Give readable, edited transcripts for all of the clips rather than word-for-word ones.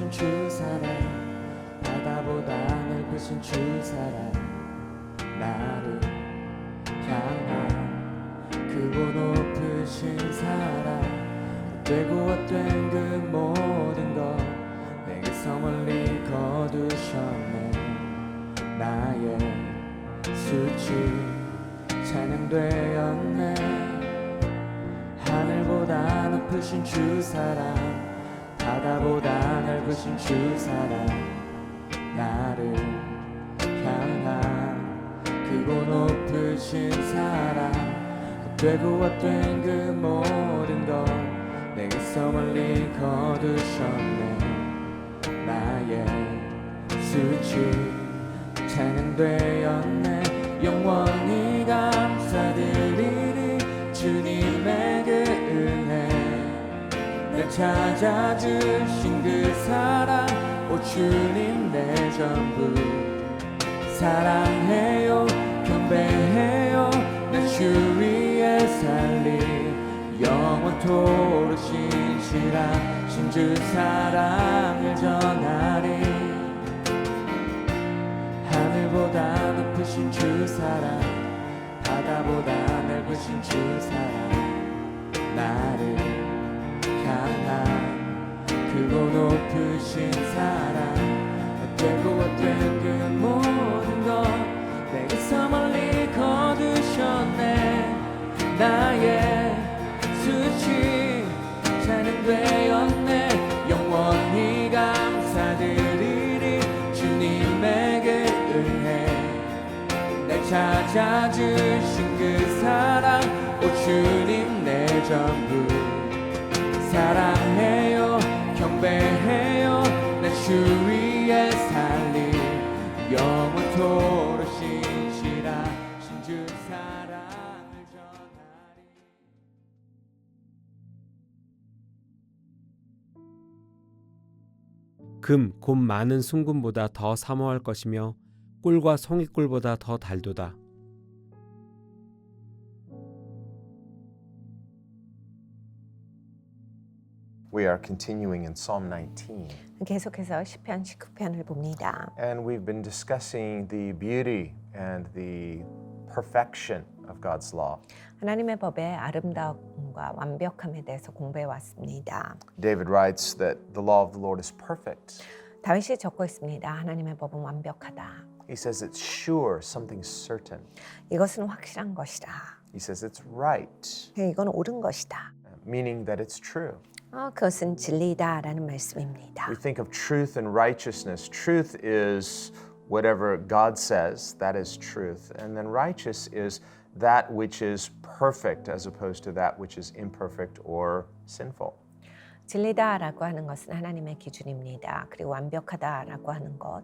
넓으신 주 사랑 바다보다 넓으신 주 사랑 나를 향한 크고 높으신 사랑 되고 헛된 그 모든 것 내게서 멀리 거두셨네 나의 수치 찬양되었네 하늘보다 높으신 주 사랑 바다보다 넓으신 주 사랑 나를 향한 크고 높으신 사랑 되고 헛된 그 모든 것 내게서 멀리 거두셨네 나의 수치 찬양되었네 영원히 감사드리리 주님의 그 은혜 날 찾아주신 그 사랑 오 주님 내 전부 사랑해요 경배해요 내 주 위에 살리 영원토록 신실하신 주 사랑을 전하리 하늘보다 높으신 주 사랑 바다보다 넓으신 주 사랑 나를 향한 크고 높으신 사랑 되고 헛된 그 모든 것 내게서 멀리 거두셨네 나의 수치 찬양되었네 영원히 감사드리리 주님에게 은혜 날 찾아주신 그 사랑 오 주님 내 전부 사랑해요 경배해요 내 주 위에 살리 영원토록 신실하신 주 사랑을 전하리 금 곧 많은 순금보다 더 사모할 것이며 꿀과 송이꿀보다 더 달도다. We are continuing in Psalm 19, 계속해서 시편 19편을 봅니다. and we've been discussing the beauty and the perfection of God's law. 하나님의 법의 아름다움과 완벽함에 대해서 공부해 왔습니다. David writes that the law of the Lord is perfect. 다윗이 적고 있습니다. 하나님의 법은 완벽하다. He says it's sure, something certain. 이것은 확실한 것이다. He says it's right, 이건 옳은 것이다. meaning that it's true. 그것은 진리다라는 말씀입니다. We think of truth and righteousness. Truth is whatever God says, that is truth. And then righteous is that which is perfect as opposed to that which is imperfect or sinful. 진리다라고 하는 것은 하나님의 기준입니다. 그리고 완벽하다라고 하는 것,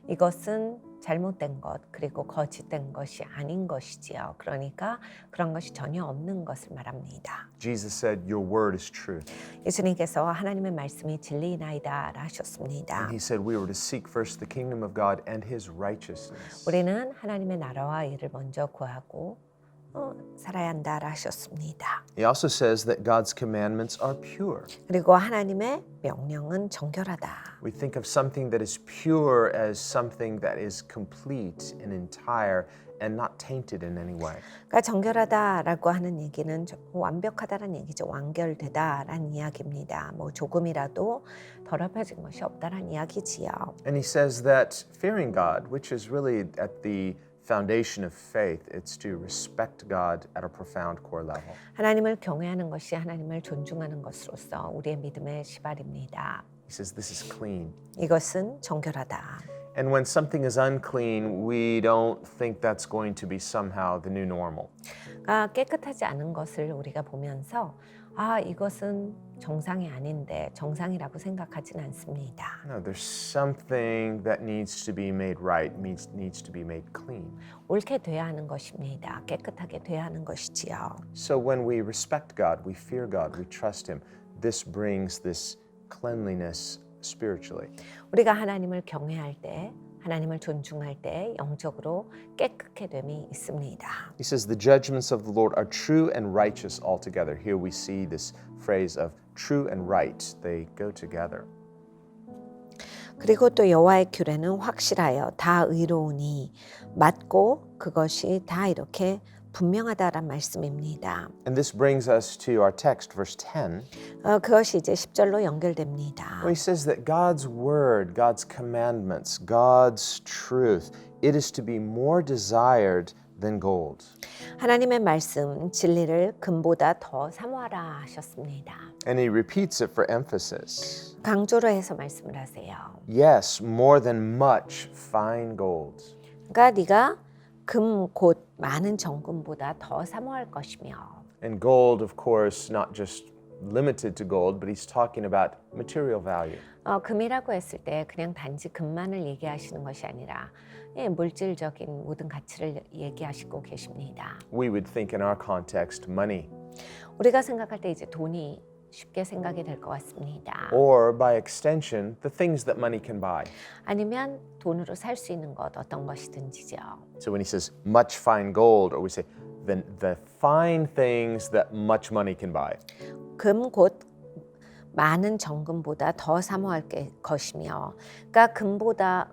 이것은 잘못된 것, 그리고 거짓된 것이 아닌 것이지요. 그러니까 그런 것이 전혀 없는 것을 말합니다. Jesus said, your word is truth. 예수님께서 하나님의 말씀이 진리나이다 하셨습니다. And he said we were to seek first the kingdom of God and his righteousness. 우리는 하나님의 나라와 이를 먼저 구하고 살아야 한다 하셨습니다. He also says that God's commandments are pure. 그리고 하나님의 명령은 정결하다. We think of something that is pure as something that is complete and entire and not tainted in any way. 그러니까 정결하다라고 하는 얘기는 완벽하다라는 얘기죠. 완결되다라는 이야기입니다. 뭐 조금이라도 더럽혀진 것이 없다라는 이야기지요. And he says that fearing God, which is really at the foundation of faith, it's to respect God at a profound core level. 하나님을 경외하는 것이 하나님을 존중하는 것으로서 우리의 믿음의 시발입니다. He says this is clean. 이것은 정결하다. And when something is unclean, we don't think that's going to be somehow the new normal. 그러니까 깨끗하지 않은 것을 우리가 보면서 이것은 정상이 아닌데 정상이라고 생각하진 않습니다. No, there's something that needs to be made right, needs to be made clean. 옳게 돼야 하는 것입니다. 깨끗하게 돼야 하는 것이지요. So when we respect God, we fear God, we trust Him, this brings this cleanliness spiritually. 우리가 하나님을 경외할 때, 하나님을 존중할 때 영적으로 깨끗게 됨이 있습니다. He says the judgments of the Lord are true and righteous altogether. Here we see this phrase of true and right. They go together. 그리고 또 여호와의 규례는 확실하여 다 의로우니 맞고 그것이 다 이렇게 분명하다란 말씀입니다. And this brings us to our text, verse 10, 그것이 이제 10절로 연결됩니다. where he says that God's word, God's commandments, God's truth, it is to be more desired than gold. 하나님의 말씀, 진리를 금보다 더 사모하라 하셨습니다. And he repeats it for emphasis. 강조로 해서 말씀을 하세요. Yes, more than much fine gold. 그러니까 네가 금 곧 많은 정금보다 더 사모할 것이며 And gold, of course, not just limited to gold, but he's talking about material value. 금이라고 했을 때 그냥 단지 금만을 얘기하시는 것이 아니라 물질적인 모든 가치를 얘기하시고 계십니다. We would think in our context money, 우리가 생각할 때 이제 돈이 쉽게 생각이 될 것 같습니다. or by extension, the things that money can buy. 아니면 돈으로 살 수 있는 것 어떤 것이든지죠. So when he says much fine gold, or we say the fine things that much money can buy. 금 곧 많은 정금보다 더 사모할 것이며, 그러니까 금보다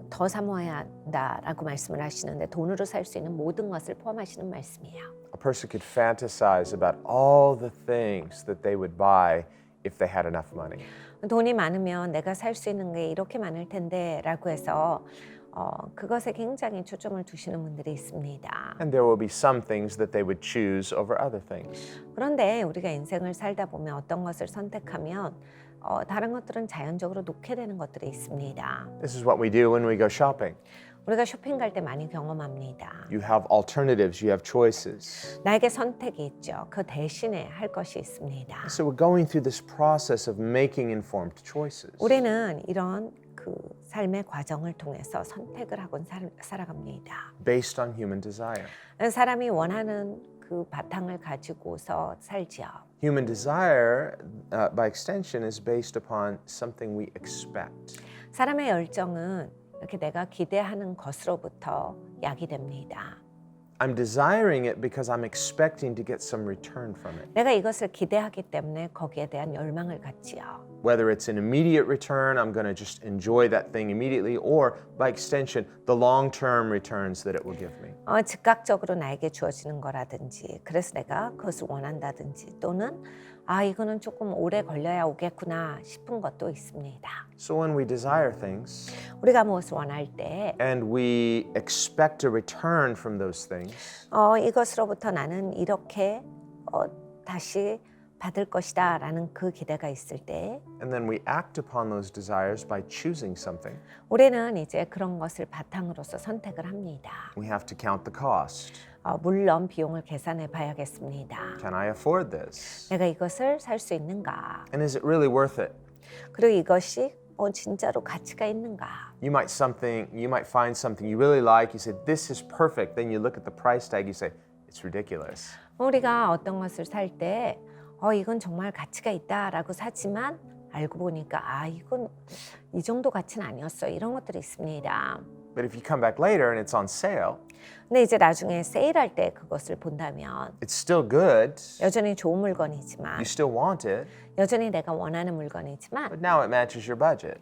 더 사모해야 한다라고 말씀을 하시는데 돈으로 살 수 있는 모든 것을 포함하시는 말씀이에요. A person could fantasize about all the things that they would buy if they had enough money. 돈이 많으면 내가 살 수 있는 게 이렇게 많을 텐데라고 해서 그것에 굉장히 초점을 두시는 분들이 있습니다. And there will be some things that they would choose over other things. 그런데 우리가 인생을 살다 보면 어떤 것을 선택하면 다른 것들은 자연적으로 놓게 되는 것들이 있습니다. This is what we do when we go shopping. 우리가 쇼핑 갈 때 많이 경험합니다. You have alternatives, you have choices. 나에게 선택이 있죠. 그 대신에 할 것이 있습니다. So we're going through this process of making informed choices. 우리는 이런 그 삶의 과정을 통해서 선택을 하고 살아갑니다. Based on human desire. 사람이 원하는 그 바탕을 가지고서 살지요. Human desire, by extension, is based upon something we expect. 사람의 열정은 이렇게 내가 기대하는 것으로부터 야기됩니다. I'm desiring it because I'm expecting to get some return from it. 내가 이것을 기대하기 때문에 거기에 대한 열망을 갖지요. Whether it's an immediate return, I'm going to just enjoy that thing immediately, or by extension, the long-term returns that it will give me. 즉각적으로 나에게 주어지는 거라든지, 그래서 내가 그것을 원한다든지, 또는 이거는 조금 오래 걸려야 오겠구나 싶은 것도 있습니다. So when we desire things 우리가 무엇을 원할 때 and we expect a return from those things, 이것으로부터 나는 이렇게 다시 받을 것이다 라는 그 기대가 있을 때 and then we act upon those desires by choosing something, 우리는 이제 그런 것을 바탕으로서 선택을 합니다. we have to count the cost. 물론 비용을 계산해 봐야겠습니다. Can I afford this? 내가 이것을 살 수 있는가? And is it really worth it? 그리고 이것이 진짜로 가치가 있는가? You might find something you really like. You say, this is perfect. Then you look at the price tag. You say, it's ridiculous. 우리가 어떤 것을 살 때 이건 정말 가치가 있다라고 사지만 알고 보니까 이건 이 정도 가치는 아니었어. 이런 것들이 있습니다. But if you come back later and it's on sale, 근데 이제 나중에 세일할 때 그것을 본다면 it's still good. 여전히 좋은 물건이지만 You still want it, 여전히 내가 원하는 물건이지만 but now it matches your budget.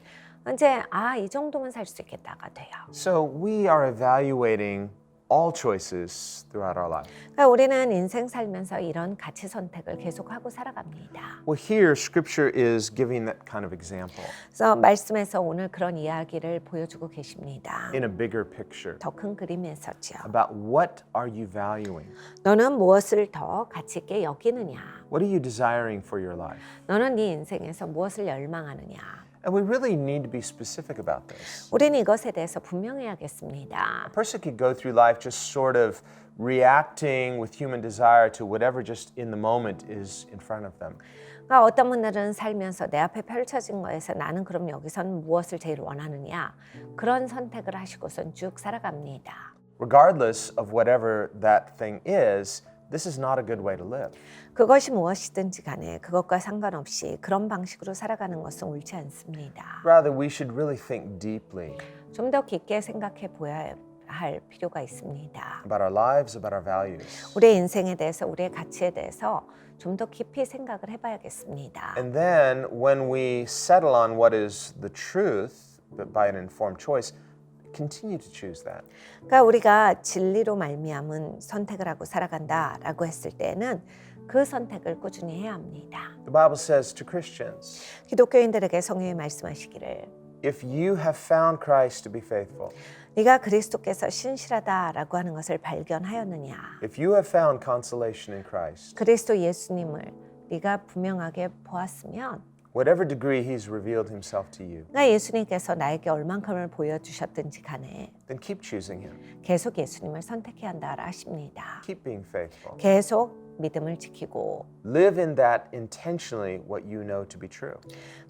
이제 이 정도면 살 수 있겠다가 돼요. So we are evaluating all choices throughout our life. 그러니까 우리는 인생 살면서 이런 가치 선택을 계속하고 살아갑니다. Well, here Scripture is giving that kind of example 그래서 말씀에서 오늘 그런 이야기를 보여주고 계십니다. in a bigger picture 더 큰 그림에서죠. about what are you valuing? 너는 무엇을 더 가치 있게 여기느냐? What are you desiring for your life? 너는 네 인생에서 무엇을 열망하느냐? And we really need to be specific about this. 우리는 이것에 대해서 분명해야겠습니다. A person could go through life just sort of reacting with human desire to whatever just in the moment is in front of them. 그러니까 어떤 분들은 살면서 내 앞에 펼쳐진 거에서 나는 그럼 여기선 무엇을 제일 원하느냐? 그런 선택을 하시고선 쭉 살아갑니다. Regardless of whatever that thing is, this is not a good way to live. 그것이 무엇이든지 간에 그것과 상관없이 그런 방식으로 살아가는 것은 옳지 않습니다. Rather, we should really think deeply 좀 더 깊게 생각해 보아야 할 필요가 있습니다. about our lives, about our values. 우리의 인생에 대해서, 우리의 가치에 대해서 좀 더 깊이 생각을 해봐야겠습니다. And then when we settle on what is the truth, but by an informed choice, continue to choose that. 그러니까 우리가 진리로 말미암은 선택을 하고 살아간다라고 했을 때는 그 선택을 꾸준히 해야 합니다. The Bible says to Christians, 기독교인들에게 성령이 말씀하시기를 if you have found Christ to be faithful, 네가 그리스도께서 신실하다라고 하는 것을 발견하였느냐? if you have found consolation in Christ, 그리스도 예수님을 네가 분명하게 보았으면 whatever degree he's revealed himself to you, 그러니까 예수님께서 나에게 얼만큼을 보여주셨든지 간에 then keep choosing him. 계속 예수님을 선택해야 한다라 하십니다. Keep being faithful. 계속 믿음을 지키고 Live in that intentionally what you know to be true.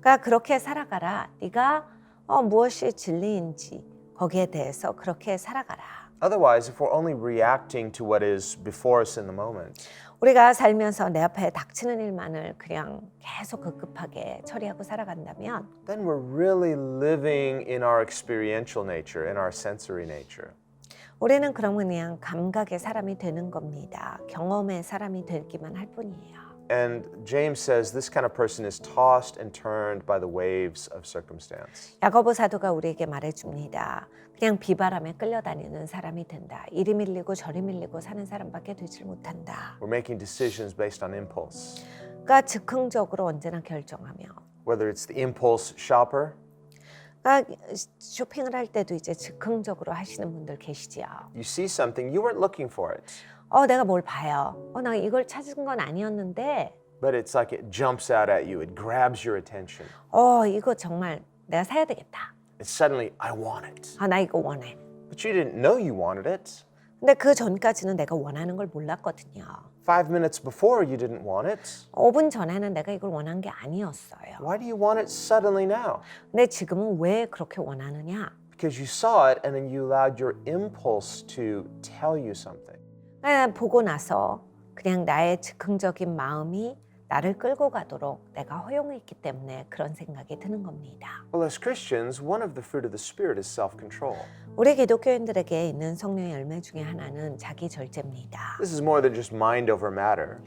그러니까 그렇게 살아가라. 네가 무엇이 진리인지 거기에 대해서 그렇게 살아가라. Otherwise, if we're only reacting to what is before us in the moment, 우리가 살면서 내 앞에 닥치는 일만을 그냥 계속 급급하게 처리하고 살아간다면 then we're really living in our experiential nature, in our sensory nature. 우리는 그러면 그냥 감각의 사람이 되는 겁니다. 경험의 사람이 되기만 할 뿐이에요. And James says this kind of person is tossed and turned by the waves of circumstance. 야고보 사도가 우리에게 말해줍니다. 그냥 비바람에 끌려다니는 사람이 된다. 이리 밀리고 저리 밀리고 사는 사람밖에 되질 못한다. We're making decisions based on impulse. 그러니까 즉흥적으로 언제나 결정하며 Whether it's the impulse shopper, 그러니까 쇼핑을 할 때도 이제 즉흥적으로 하시는 분들 계시지요. you see something, you weren't looking for it, 내가 뭘 봐요. 나 이걸 찾은 건 아니었는데 but it's like it jumps out at you, it grabs your attention. 이거 정말 내가 사야 되겠다. And suddenly, I want it. 나 이거 원해. But you didn't know you wanted it. 근데 그 전까지는 내가 원하는 걸 몰랐거든요. 5 minutes before, you didn't want it. 5분 전에는 내가 이걸 원한 게 아니었어요. Why do you want it suddenly now? 근데 지금은 왜 그렇게 원하느냐? Because you saw it and then you allowed your impulse to tell you something. 보고 나서 그냥 나의 즉흥적인 마음이 나를 끌고 가도록 내가 허용했기 때문에 그런 생각이 드는 겁니다. Well, as Christians, one of the fruit of the Spirit is self-control. 우리 기독교인들에게 있는 성령의 열매 중에 하나는 자기 절제입니다. This is more than just mind over matter.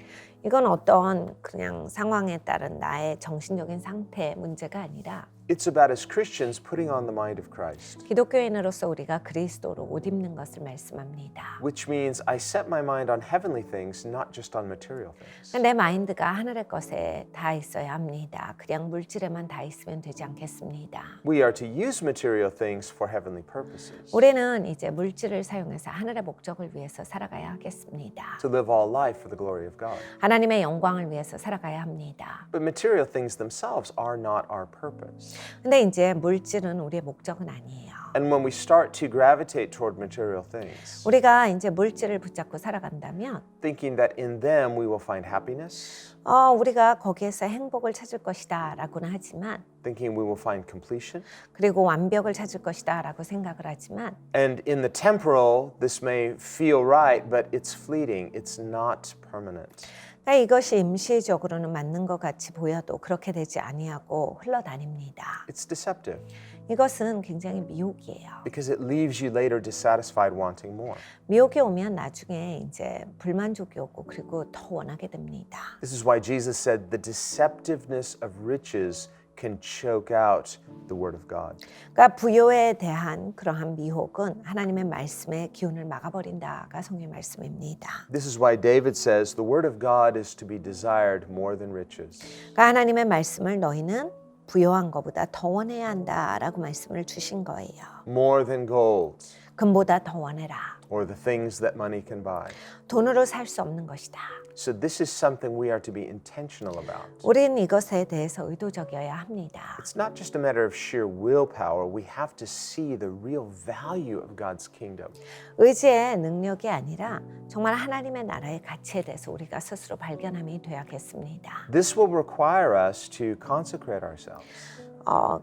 이건 어떤 그냥 상황에 따른 나의 정신적인 상태의 문제가 아니라 It's about as Christians putting on the mind of Christ, 기독교인으로서 우리가 그리스도로 옷 입는 것을 말씀합니다. which means I set my mind on heavenly things, not just on material things. 내 마인드가 하늘의 것에 다 있어야 합니다. 그냥 물질에만 다 있으면 되지 않겠습니다. We are to use material things for heavenly purposes, 우리는 이제 물질을 사용해서 하늘의 목적을 위해서 살아가야 하겠습니다. to live all life for the glory of God. 하나님의 영광을 위해서 살아가야 합니다. But material things themselves are not our purpose. 근데 이제 물질은 우리의 목적은 아니에요. And when we start to gravitate toward material things, 우리가 이제 물질을 붙잡고 살아간다면 thinking that in them we will find happiness, 우리가 거기에서 행복을 찾을 것이다 라고는 하지만 thinking we will find completion, 그리고 완벽을 찾을 것이다 라고 생각을 하지만 and in the temporal, this may feel right, but it's fleeting, it's not permanent. 그러니까 이것이 임시적으로는 맞는 것 같이 보여도 그렇게 되지 아니하고 흘러다닙니다. It's deceptive 이것은 굉장히 미혹이에요. because it leaves you later dissatisfied, wanting more. 미혹이 오면 나중에 이제 불만족이 오고 그리고 더 원하게 됩니다. This is why Jesus said the deceptiveness of riches can choke out the word of God. 그러니까 부요에 대한 그러한 미혹은 하나님의 말씀의 기운을 막아버린다가 성경의 말씀입니다. This is why David says the word of God is to be desired more than riches. 그러니까 하나님의 말씀을 너희는 부요한 것보다 더 원해야 한다라고 말씀을 주신 거예요. More than gold 금보다 더 원해라. or the things that money can buy. 돈으로 살 수 없는 것이다. So this is something we are to be intentional about. 우리는 이것에 대해서 의도적이어야 합니다. It's not just a matter of sheer willpower. We have to see the real value of God's kingdom. 의지의 능력이 아니라 정말 하나님의 나라의 가치에 대해서 우리가 스스로 발견함이 되어야겠습니다. This will require us to consecrate ourselves.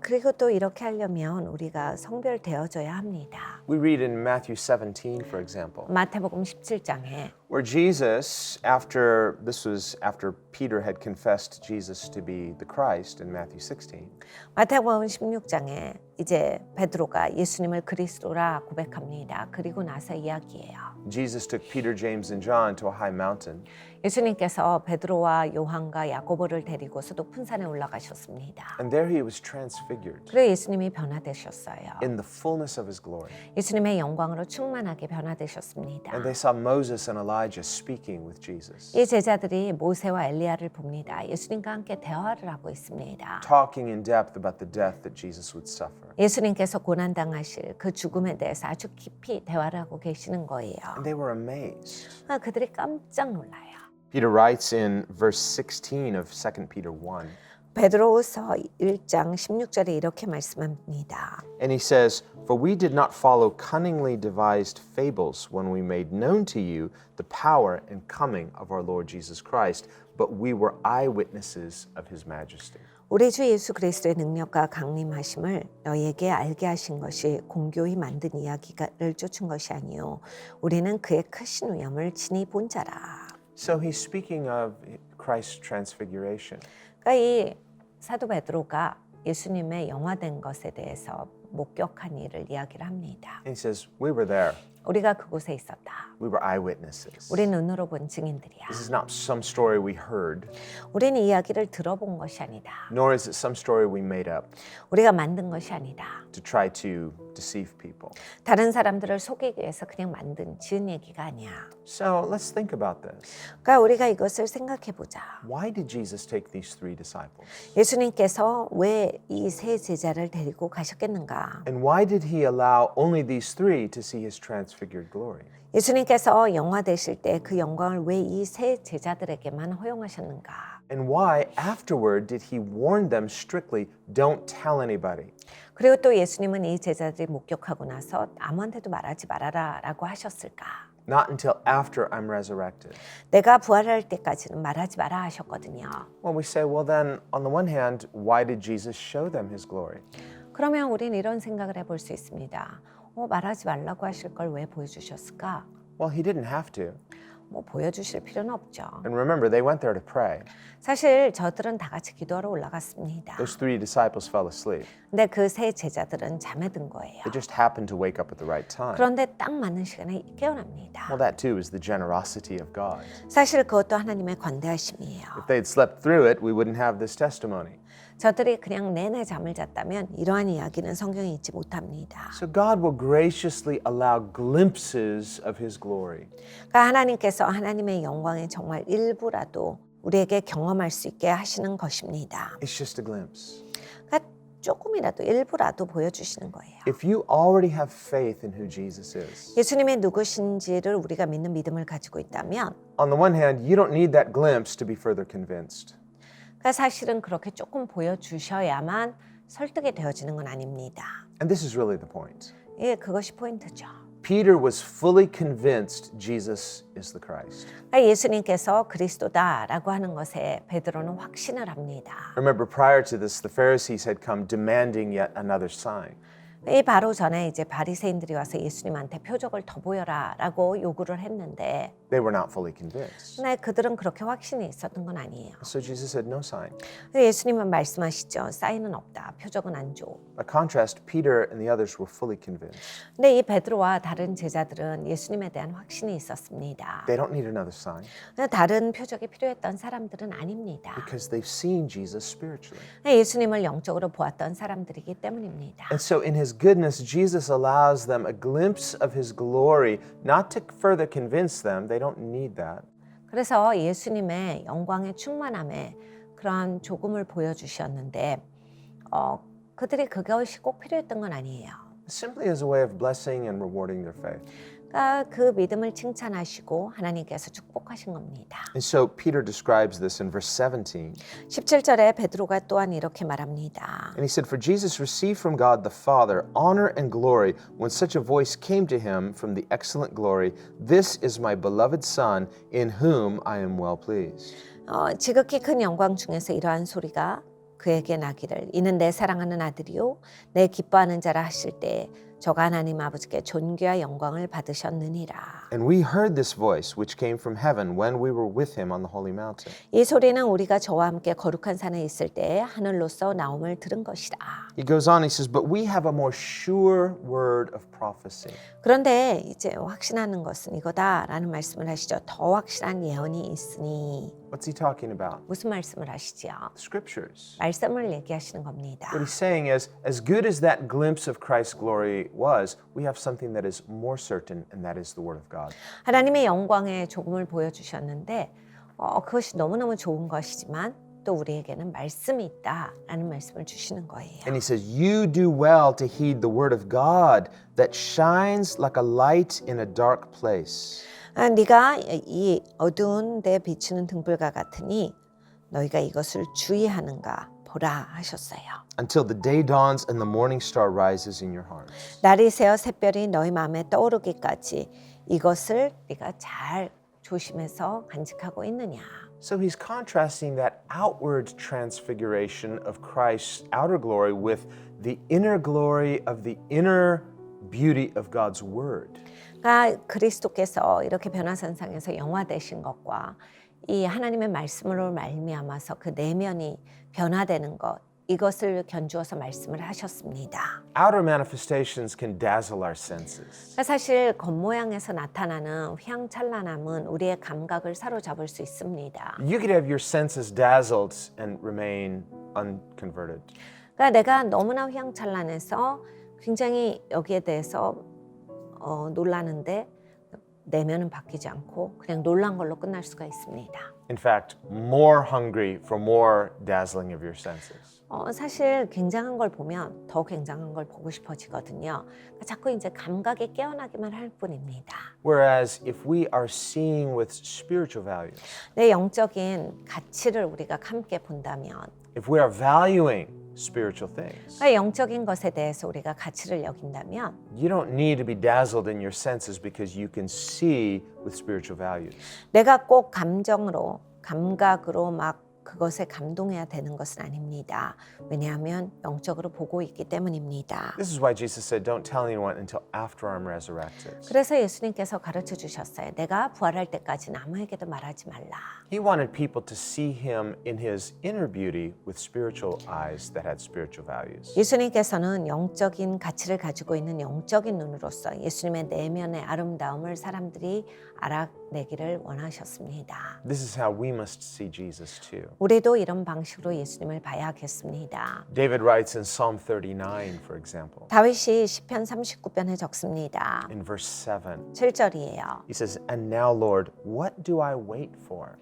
그리고 또 이렇게 하려면 우리가 성별되어져야 합니다. We read in Matthew 17, for example, 마태복음 17장에 where Jesus, this was after Peter had confessed Jesus to be the Christ in Matthew 16. 마태복음 16장에 이제 베드로가 예수님을 그리스도라 고백합니다. 그리고 나서 이야기예요. Jesus took Peter, James, and John to a high mountain. 예수님께서 베드로와 요한과 야고보를 데리고서 높은 산에 올라가셨습니다. And there he was transfigured 그래 예수님이 변화되셨어요. in the fullness of his glory. 예수님의 영광으로 충만하게 변화되셨습니다. And they saw Moses and Elijah speaking with Jesus, 이 제자들이 모세와 엘리야를 봅니다. 예수님과 함께 대화를 하고 있습니다. talking in depth about the death that Jesus would suffer. 예수님께서 고난당하실 그 죽음에 대해서 아주 깊이 대화를 하고 계시는 거예요. And they were amazed. 그들이 깜짝 놀라요. Peter writes in verse 16 of 2 Peter 1, 베드로후서 1장 16절에 이렇게 말씀합니다. and he says, "For we did not follow cunningly devised fables when we made known to you the power and coming of our Lord Jesus Christ, but we were eyewitnesses of his majesty." 우리 주 예수 그리스도의 능력과 강림하심을 너희에게 알게 하신 것이 공교히 만든 이야기를 쫓은 것이 아니요 우리는 그의 크신 위엄을 친히 본 자라. So he's speaking of Christ's transfiguration. 그러니까 이 사도 베드로가 예수님의 영화된 것에 대해서 목격한 일을 이야기를 합니다. And he says, "We were there. 우리가 그곳에 있었다. We were eyewitnesses. 우리 눈으로 본 증인들이야. This is not some story we heard, 우리는 이야기를 들어본 것이 아니다. nor is it some story we made up 우리가 만든 것이 아니다. to try to deceive people." 다른 사람들을 속이기 위해서 그냥 만든 지은 얘기가 아니야. So let's think about this. 그러니까 우리가 이것을 생각해 보자. Why did Jesus take these three disciples? 예수님께서 왜 이 세 제자를 데리고 가셨겠는가? And why did he allow only these three to see his transfigured glory? 예수님께서 영화되실 때 그 영광을 왜 이 세 제자들에게만 허용하셨는가? And why afterward did he warn them strictly, "Don't tell anybody"? 그리고 또 예수님은 이 제자들이 목격하고 나서 아무한테도 말하지 말아라 라고 하셨을까? Not until after I'm resurrected. 내가 부활할 때까지는 말하지 마라 하셨거든요. Well, we say, well, then, on the one hand, why did Jesus show them his glory? 그러면 우리는 이런 생각을 해볼 수 있습니다. 말하지 말라고 하실 걸 왜 보여주셨을까? Well, he didn't have to. 보여주실 필요는 없죠. And remember, they went there to pray. 사실 저들은 다 같이 기도하러 올라갔습니다. Those three disciples fell asleep. 근데 그 세 제자들은 잠에 든 거예요. They just happened to wake up at the right time. 그런데 딱 맞는 시간에 깨어납니다. Well, that too is the generosity of God. 사실 그것도 하나님의 관대하심이에요. If they'd slept through it, we wouldn't have this testimony. 저들이 그냥 내내 잠을 잤다면 이러한 이야기는 성경에 있지 못합니다. So God will graciously allow glimpses of his glory. 그러니까 하나님께서 하나님의 영광의 정말 일부라도 우리에게 경험할 수 있게 하시는 것입니다. It's just a glimpse. 그러니까 조금이라도 일부라도 보여주시는 거예요. If you already have faith in who Jesus is, 예수님의 누구신지를 우리가 믿는 믿음을 가지고 있다면 on the one hand, you don't need that glimpse to be further convinced. 그러니까 사실은 그렇게 조금 보여주셔야만 설득이 되어지는 건 아닙니다. And this is really the point. 그것이 포인트죠. Peter was fully convinced Jesus is the Christ. 그러니까 예수님께서 그리스도다라고 하는 것에 베드로는 확신을 합니다. Remember, prior to this, the Pharisees had come demanding yet another sign. 이 바로 전에 이제 바리새인들이 와서 예수님한테 표적을 더 보여라라고 요구를 했는데 They were not fully convinced. 근데 그들은 그렇게 확신이 있었던 건 아니에요. So Jesus said, no sign. 그래서 예수님은 말씀하시죠. 사인은 없다. 표적은 안 줘. By contrast, Peter and the others were fully convinced. 근데 이 베드로와 다른 제자들은 예수님에 대한 확신이 있었습니다. They don't need another sign 다른 표적이 필요했던 사람들은 아닙니다. because they've seen Jesus spiritually. 예수님을 영적으로 보았던 사람들이기 때문입니다. And so in his goodness, Jesus allows them a glimpse of his glory, not to further convince them. They don't need that. 그래서 예수님의 영광의 충만함에 그러한 조금을 보여주셨는데 그들이 그것이 꼭 필요했던 건 아니에요. Simply as a way of blessing and rewarding their faith. 그러니까 그 믿음을 칭찬하시고 하나님께서 축복하신 겁니다. And so Peter describes this in verse 17. 17절에 베드로가 또한 이렇게 말합니다. And he said, "For Jesus received from God the Father honor and glory when such a voice came to him from the excellent glory, 'This is my beloved Son, in whom I am well pleased.'" 지극히 큰 영광 중에서 이러한 소리가 그에게 나기를 이는 내 사랑하는 아들이요 내 기뻐하는 자라 하실 때 저가 하나님 아버지께 존귀와 영광을 받으셨느니라. And we heard this voice which came from heaven when we were with him on the holy mountain. 이 소리는 우리가 저와 함께 거룩한 산에 있을 때 하늘로서 나옴을 들은 것이다. He goes on, he says, but we have a more sure word of prophecy. 그런데 이제 확신하는 것은 이거다라는 말씀을 하시죠. 더 확실한 예언이 있으니. What's he talking about? 무슨 말씀을 하시지요? Scriptures. 말씀을 얘기하시는 겁니다. What he's saying is, as good as that glimpse of Christ's glory was, we have something that is more certain, and that is the Word of God. 하나님의 영광의 조금을 보여주셨는데 그것이 너무너무 좋은 것이지만 또 우리에게는 말씀이 있다라는 말씀을 주시는 거예요. And he says, you do well to heed the Word of God that shines like a light in a dark place. 네가 이 어두운 데 비추는 등불과 같으니 너희가 이것을 주의하는가 보라 하셨어요. Until the day dawns and the morning star rises in your hearts. 날이 새어 샛별이 너희 마음에 떠오르기까지 이것을 네가 잘 조심해서 간직하고 있느냐. So he's contrasting that outward transfiguration of Christ's outer glory with the inner glory of the inner beauty of God's Word. 그러니까 그리스도께서 이렇게 변화산상에서 영화되신 것과 이 하나님의 말씀으로 말미암아서 그 내면이 변화되는 것 이것을 견주어서 말씀을 하셨습니다. Outer manifestations can dazzle our senses. 사실 겉모양에서 나타나는 휘황찬란함은 우리의 감각을 사로잡을 수 있습니다. You could have your senses dazzled and remain unconverted. 그러니까 내가 너무나 휘황찬란해서 굉장히 여기에 대해서 놀라는데 내면은 바뀌지 않고 그냥 놀란 걸로 끝날 수가 있습니다. In fact, more hungry for more dazzling of your senses. 사실 굉장한 걸 보면 더 굉장한 걸 보고 싶어지거든요. 그러니까 자꾸 이제 감각이 깨어나기만 할 뿐입니다. Whereas if we are seeing with spiritual values, 내 영적인 가치를 우리가 함께 본다면 if we are valuing spiritual things, 그러니까 영적인 것에 대해서 우리가 가치를 여긴다면 you don't need to be dazzled in your senses because you can see with spiritual values. 내가 꼭 감각으로 막 그것에 감동해야 되는 것은 아닙니다. 왜냐하면 영적으로 보고 있기 때문입니다. This is why Jesus said, don't tell anyone until after I'm resurrected. 그래서 예수님께서 가르쳐 주셨어요. 내가 부활할 때까지는 아무에게도 말하지 말라. He wanted people to see him in his inner beauty with spiritual eyes that had spiritual values. 예수님께서는 영적인 가치를 가지고 있는 영적인 눈으로서 예수님의 내면의 아름다움을 사람들이 알아내기를 원하셨습니다. This is how we must see Jesus too. 우리도 이런 방식으로 예수님을 봐야겠습니다. David writes in Psalm 39, for example, 다윗이 시편 39편에 적습니다. in verse 7. 7절이에요. He says, and now, Lord, what do I wait for?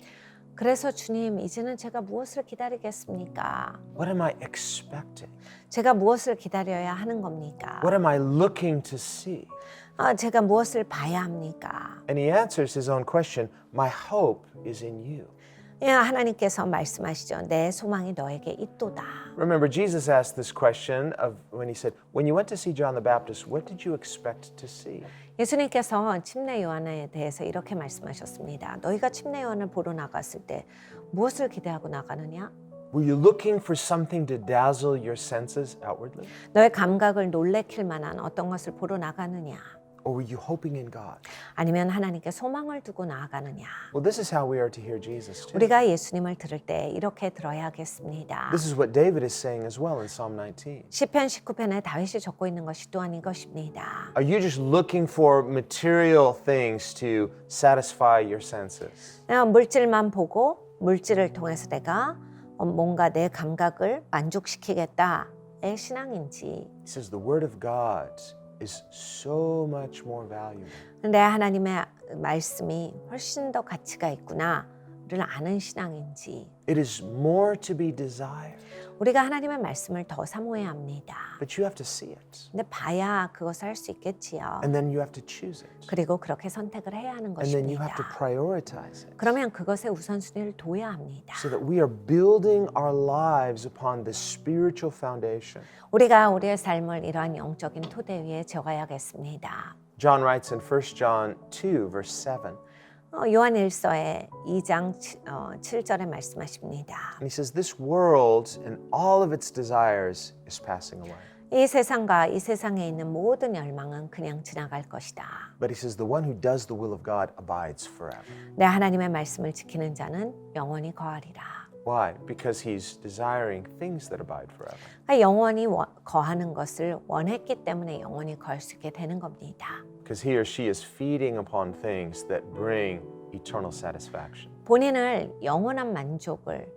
그래서 주님, 이제는 제가 무엇을 기다리겠습니까? What am I expecting? 제가 무엇을 기다려야 하는 겁니까? What am I looking to see? 제가 무엇을 봐야 합니까? And he answers his own question, my hope is in you. 하나님께서 말씀하시죠. 내 소망이 너에게 있도다. Remember, Jesus asked this question of when he said, when you went to see John the Baptist, what did you expect to see? 예수님께서 침례 요한에 대해서 이렇게 말씀하셨습니다. 너희가 침례 요한을 보러 나갔을 때 무엇을 기대하고 나가느냐? Were you looking for something to dazzle your senses outwardly? 너의 감각을 놀래킬 만한 어떤 것을 보러 나가느냐? Or were you hoping in God? 아니면 하나님께 소망을 두고 나아가느냐? Well, this is how we are to hear Jesus too. 우리가 예수님을 들을 때 이렇게 들어야겠습니다. This is what David is saying as well in Psalm 19. 시편 19편에 다윗이 적고 있는 것이 또한 이것입니다. Are you just looking for material things to satisfy your senses? 그냥 물질만 보고 물질을 통해서 내가 뭔가 내 감각을 만족시키겠다의 신앙인지 He says the word of God is so much more valuable. 내 하나님의 말씀이 훨씬 더 가치가 있구나를 아는 신앙인지 It is more to be desired, 우리가 하나님의 말씀을 더 사모해야 합니다. but you have to see it. 근데 봐야 그것을 할 수 있겠지요. And then you have to choose it. 그리고 그렇게 선택을 해야 하는 And then you have to 것입니다. prioritize it. 그러면 그것의 우선순위를 둬야 합니다. So that we are building our lives upon this spiritual foundation. 우리가 우리의 삶을 이러한 영적인 토대 위에 적어야겠습니다. John writes in 1 John 2, verse 7. 요한 1서의 2장 7절에 말씀하십니다. And he says, this world and all of its desires is passing away. 이 세상과 이 세상에 있는 모든 열망은 그냥 지나갈 것이다. But he says the one who does the will of God abides forever. 내 하나님의 말씀을 지키는 자는 영원히 거하리라. Why? Because he's desiring things that abide forever. 그러니까 영원히 거하는 것을 원했기 때문에 영원히 거할 수 있게 되는 겁니다. Because he or she is feeding upon things that bring eternal satisfaction. 본인을 영원한 만족을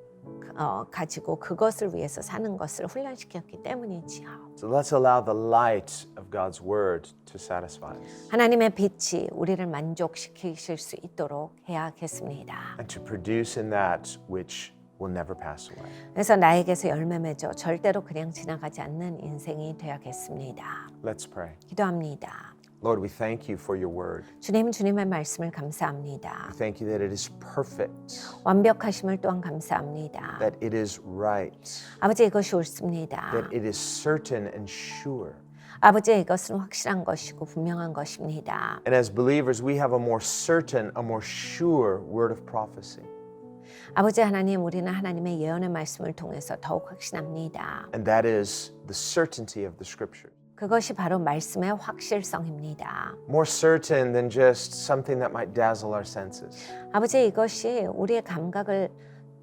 가지고 그것을 위해서 사는 것을 훈련시켰기 때문이지요. So let's allow the light of God's word to satisfy us 하나님의 빛이 우리를 만족시키실 수 있도록 해야겠습니다. and to produce in that which will never pass away. 그래서 나에게서 열매 맺어 절대로 그냥 지나가지 않는 인생이 되야겠습니다. Let's pray. 기도합니다. Lord, we thank you for your word. 주님의 말씀을 감사합니다. We thank you that it is perfect, 완벽하심을 또한 감사합니다. that it is right, 아버지 이것이 옳습니다. that it is certain and sure. 아버지 이것은 확실한 것이고 분명한 것입니다. And as believers, we have a more certain, a more sure word of prophecy. 아버지 하나님, 우리는 하나님의 예언의 말씀을 통해서 더욱 확신합니다. And that is the certainty of the scripture. 그것이 바로 말씀의 확실성입니다. More certain than just something that might dazzle our senses. 아버지 이것이 우리의 감각을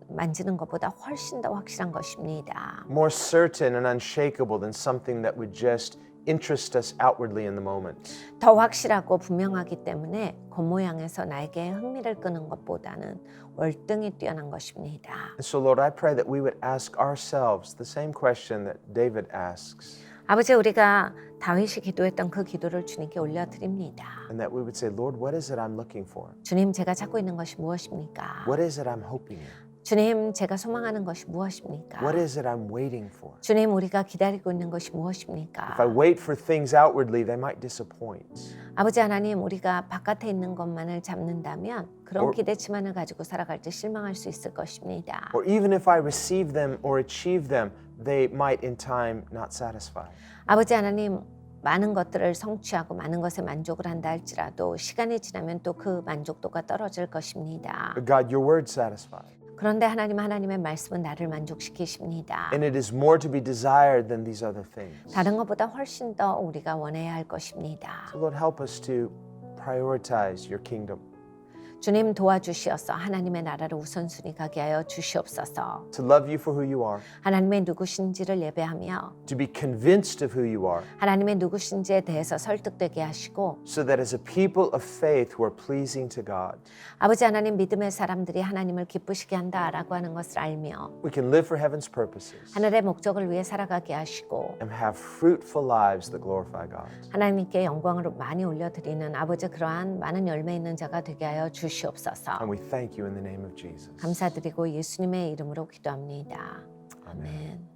만지는 것보다 훨씬 더 확실한 것입니다. More certain and unshakable than something that would just interest us outwardly in the moment. 더 확실하고 분명하기 때문에 겉모양에서 나에게 흥미를 끄는 것보다는 월등히 뛰어난 것입니다. And so, Lord, I pray that we would ask ourselves the same question that David asks, 아버지 우리가 다윗이 기도했던 그 기도를 주님께 올려드립니다. and that we would say, Lord, what is it I'm looking for? 주님 제가 찾고 있는 것이 무엇입니까? What is it I'm hoping in? 주님 제가 소망하는 것이 무엇입니까? What is it I'm waiting for? 주님 우리가 기다리고 있는 것이 If I 무엇입니까? wait for things outwardly, they might disappoint. 아버지 하나님 우리가 바깥에 있는 것만을 잡는다면 그런 Or- 기대치만을 가지고 살아갈 때 실망할 수 있을 것입니다. Or even if I receive them or achieve them, they might in time not satisfy. 아버지 하나님 많은 것들을 성취하고 많은 것에 만족을 한다 할지라도 시간이 지나면 또 그 만족도가 떨어질 것입니다. But God, your word satisfies. 그런데 하나님의 말씀은 나를 만족시키십니다. And it is more to be desired than these other things. 다른 것보다 훨씬 더 우리가 원해야 할 것입니다. So Lord, help us to prioritize your kingdom, 주님 도와주시어서 하나님의 나라를 우선순위 가게 하여 주시옵소서. to love you for who you are, 하나님의 누구신지를 예배하며 to be convinced of who you are, 하나님의 누구신지에 대해서 설득되게 하시고 so that as a people of faith who are pleasing to God, 아버지 하나님 믿음의 사람들이 하나님을 기쁘시게 한다라고 하는 것을 알며 we can live for heaven's purposes 하늘의 목적을 위해 살아가게 하시고 and have fruitful lives that glorify God. 하나님께 영광을 많이 올려드리는 아버지 그러한 많은 열매 있는 자가 되게 하여 주시옵소서. And we thank you in the name of Jesus. 감사드리고 예수님의 이름으로 기도합니다. 아멘. 아멘.